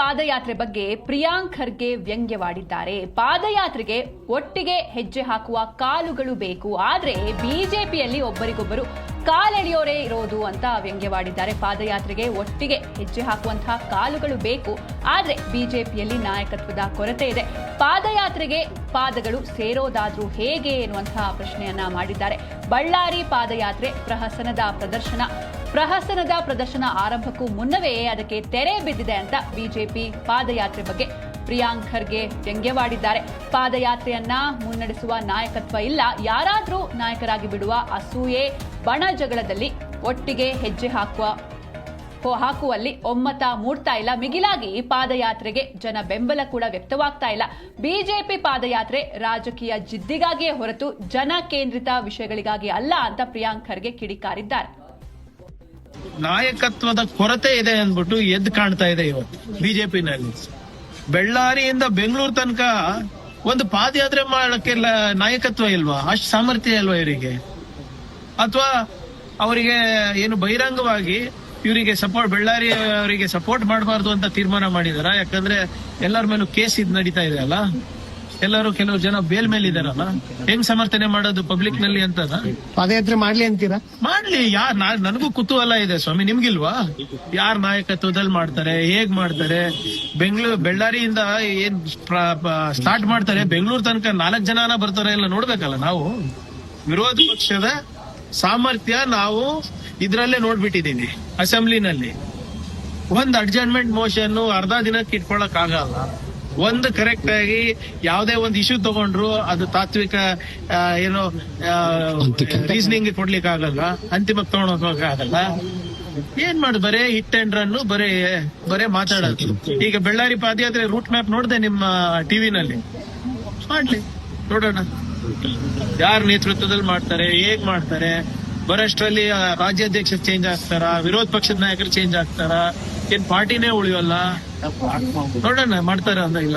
ಪಾದಯಾತ್ರೆ ಬಗ್ಗೆ ಪ್ರಿಯಾಂಕ್ ಖರ್ಗೆ ವ್ಯಂಗ್ಯವಾಡಿದ್ದಾರೆ. ಪಾದಯಾತ್ರೆಗೆ ಒಟ್ಟಿಗೆ ಹೆಜ್ಜೆ ಹಾಕುವ ಕಾಲುಗಳು ಬೇಕು, ಆದ್ರೆ ಬಿಜೆಪಿಯಲ್ಲಿ ಒಬ್ಬರಿಗೊಬ್ಬರು ಕಾಲೆಳೆಯೋರೇ ಇರೋದು ಅಂತ ವ್ಯಂಗ್ಯವಾಡಿದ್ದಾರೆ. ಪಾದಯಾತ್ರೆಗೆ ಒಟ್ಟಿಗೆ ಹೆಜ್ಜೆ ಹಾಕುವಂತಹ ಕಾಲುಗಳು ಬೇಕು, ಆದ್ರೆ ಬಿಜೆಪಿಯಲ್ಲಿ ನಾಯಕತ್ವದ ಕೊರತೆ ಇದೆ. ಪಾದಯಾತ್ರೆಗೆ ಪಾದಗಳು ಸೇರೋದಾದ್ರೂ ಹೇಗೆ ಎನ್ನುವಂತಹ ಪ್ರಶ್ನೆಯನ್ನ ಮಾಡಿದ್ದಾರೆ. ಬಳ್ಳಾರಿ ಪಾದಯಾತ್ರೆ ಪ್ರಹಸನದ ಪ್ರದರ್ಶನ ಆರಂಭಕ್ಕೂ ಮುನ್ನವೇ ಅದಕ್ಕೆ ತೆರೆ ಬಿದ್ದಿದೆ ಅಂತ ಬಿಜೆಪಿ ಪಾದಯಾತ್ರೆ ಬಗ್ಗೆ ಪ್ರಿಯಾಂಕ್ ಖರ್ಗೆ ವ್ಯಂಗ್ಯವಾಡಿದ್ದಾರೆ. ಪಾದಯಾತ್ರೆಯನ್ನ ಮುನ್ನಡೆಸುವ ನಾಯಕತ್ವ ಇಲ್ಲ, ಯಾರಾದ್ರೂ ನಾಯಕರಾಗಿ ಬಿಡುವ ಅಸೂಯೆ ಬಣ ಜಗಳದಲ್ಲಿ ಒಟ್ಟಿಗೆ ಹೆಜ್ಜೆ ಹಾಕುವಲ್ಲಿ ಒಮ್ಮತ ಮೂಡ್ತಾ ಇಲ್ಲ. ಮಿಗಿಲಾಗಿ ಪಾದಯಾತ್ರೆಗೆ ಜನ ಬೆಂಬಲ ಕೂಡ ವ್ಯಕ್ತವಾಗ್ತಾ ಇಲ್ಲ. ಬಿಜೆಪಿ ಪಾದಯಾತ್ರೆ ರಾಜಕೀಯ ಜಿದ್ದಿಗಾಗಿಯೇ ಹೊರತು ಜನ ಕೇಂದ್ರಿತ ವಿಷಯಗಳಿಗಾಗಿ ಅಲ್ಲ ಅಂತ ಪ್ರಿಯಾಂಕ್ ಖರ್ಗೆ ಕಿಡಿಕಾರಿದ್ದಾರೆ. ನಾಯಕತ್ವದ ಕೊರತೆ ಇದೆ ಅಂದ್ಬಿಟ್ಟು ಎದ್ದು ಕಾಣ್ತಾ ಇದೆ ಇವತ್ತು ಬಿಜೆಪಿನಲ್ಲಿ. ಬೆಳ್ಳಾರಿಯಿಂದ ಬೆಂಗಳೂರು ತನಕ ಒಂದು ಪಾದಯಾತ್ರೆ ಮಾಡಕ್ಕೆ ನಾಯಕತ್ವ ಇಲ್ವಾ? ಅಷ್ಟು ಸಾಮರ್ಥ್ಯ ಇಲ್ವಾ ಇವರಿಗೆ? ಅಥವಾ ಅವರಿಗೆ ಏನು ಬಹಿರಂಗವಾಗಿ ಇವರಿಗೆ ಬಳ್ಳಾರಿ ಅವರಿಗೆ ಸಪೋರ್ಟ್ ಮಾಡಬಾರ್ದು ಅಂತ ತೀರ್ಮಾನ ಮಾಡಿದಾರ? ಯಾಕಂದ್ರೆ ಎಲ್ಲರ ಮೇಲೂ ಕೇಸ್ ನಡೀತಾ ಇದೆ ಅಲ್ಲ, ಕೆಲವು ಜನ ಬೇಲ್ ಮೇಲೆ ಇದಾರಲ್ಲ, ಹೆಂಗ್ ಸಮರ್ಥನೆ ಮಾಡೋದು ಪಬ್ಲಿಕ್ ನಲ್ಲಿ ಅಂತ? ಪಾದಯಾತ್ರೆ ಮಾಡ್ಲಿ ಅಂತೀರಾ? ಮಾಡ್ಲಿ, ನನಗೂ ಕುತೂಹಲ ಇದೆ ಸ್ವಾಮಿ, ನಿಮ್ಗಿಲ್ವಾ? ಯಾರ್ ನಾಯಕತ್ವದಲ್ಲಿ ಮಾಡ್ತಾರೆ, ಹೇಗ್ ಮಾಡ್ತಾರೆ? ಬೆಳ್ಳಾರಿಯಿಂದ ಏನ್ ಸ್ಟಾರ್ಟ್ ಮಾಡ್ತಾರೆ, ಬೆಂಗಳೂರು ತನಕ 4 ಜನನ ಬರ್ತಾರೆ ಎಲ್ಲ ನೋಡ್ಬೇಕಲ್ಲ ನಾವು. ವಿರೋಧ ಪಕ್ಷದ ಸಾಮರ್ಥ್ಯ ನಾವು ಇದ್ರಲ್ಲೇ ನೋಡ್ಬಿಟ್ಟಿದೀವಿ. ಅಸೆಂಬ್ಲಿನಲ್ಲಿ ಒಂದ್ ಅಡ್ಜರ್ನ್ಮೆಂಟ್ ಮೋಷನ್ ಅರ್ಧ ದಿನಕ್ಕೆ ಇಟ್ಕೊಳಕ್ ಆಗಲ್ಲ. ಒಂದು ಕರೆಕ್ಟ್ ಆಗಿ ಯಾವುದೇ ಒಂದು ಇಶ್ಯೂ ತಗೊಂಡ್ರು ಅದು ತಾತ್ವಿಕ ಏನೋ ರೀಸನಿಂಗ್ ಕೊಡ್ಲಿಕ್ಕೆ ಆಗಲ್ಲ, ಅಂತಿಮಕ್ಕೆ ತಗೊಂಡೋಗಕ್ ಆಗಲ್ಲ. ಏನ್ ಮಾಡುದು, ಬರೇ ಹಿಟ್ ಅಂಡ್ ರನ್, ಬರೇ ಮಾತಾಡೋದು. ಈಗ ಬೆಳ್ಳಾರಿ ಪಾದಯಾತ್ರೆ ರೂಟ್ ಮ್ಯಾಪ್ ನೋಡಿದೆ ನಿಮ್ಮ ಟಿವಿನಲ್ಲಿ, ಮಾಡ್ಲಿ ನೋಡೋಣ ಯಾರ ನೇತೃತ್ವದಲ್ಲಿ ಮಾಡ್ತಾರೆ, ಹೇಗ್ ಮಾಡ್ತಾರೆ. ಬರೋಷ್ಟರಲ್ಲಿ ರಾಜ್ಯಾಧ್ಯಕ್ಷ ಚೇಂಜ್ ಆಗ್ತಾರ, ವಿರೋಧ ಪಕ್ಷದ ನಾಯಕರು ಚೇಂಜ್ ಆಗ್ತಾರ, ಏನ್ ಪಾರ್ಟಿನೇ ಉಳಿಯೋಲ್ಲ? ನೋಡೋಣ ಮಾಡ್ತಾರ ಅಂದ ಇಲ್ಲ.